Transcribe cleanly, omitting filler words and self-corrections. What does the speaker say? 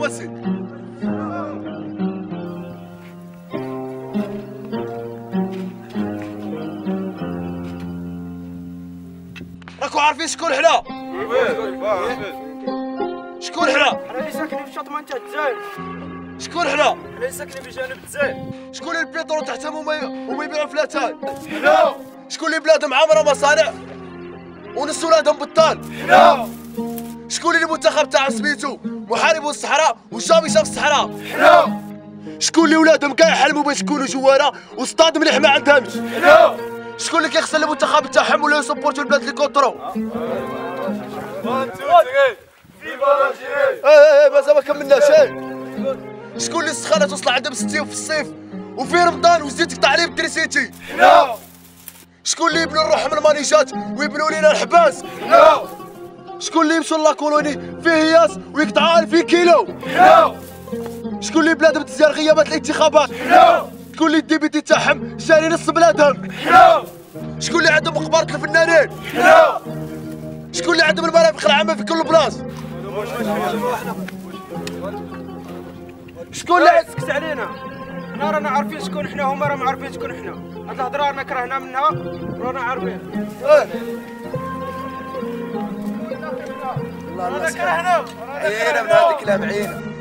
واسي. راكو عارفين شكون حنا؟ شكون حنا؟ حنا اللي ساكنين في شط منطقة الجزائر. شكون حنا؟ حنا اللي ساكنين في جانب الجزائر. شكون اللي البيترول تحتهم وما يبيعوا فلاتاي؟ حنا. شكون اللي بلادهم عامرة مصانع ونص ولادهم بطال؟ حنا. شكون اللي المنتخب تاع سميتو محارب الصحراء وجامي شاف الصحراء؟ حنا. شكون اللي ولادهم كاع يحلموا باش يكونوا جواره وسطاد مليح ما عندهمش؟ حنا. شكون اللي كيخسر المنتخب تاعهم ولا يسبورتو البلاد اللي كونترو؟ مازال ما كملناش. شكون اللي السخانه توصل عندهم 60 في الصيف وفي رمضان وزيد تقطع عليه بالتريسيتي؟ حنا. شكون اللي يبنوا نروحهم المانيجات ويبنوا لينا الحباس؟ حنا. شكون اللي يمشوا لا كولوني فيه ياس ويقطعوا 1000 كيلو؟ حنا. شكون اللي بلادهم تزير غيابات الانتخابات؟ حنا. شكون اللي الديبيتي تاعهم شاري نص بلادهم؟ حنا. شكون اللي عندهم مقبرة الفنانين؟ حنا. شكون اللي عندهم المرافق العامة في كل بلاص؟ شكون اللي سكت علينا؟ حنا رانا عارفين شكون حنا، هما راهم عارفين شكون حنا. هاد الهضرة رانا كرهنا منها رانا عارفين. والله رانا كرهنا. عينا من هاد الكلام عينا.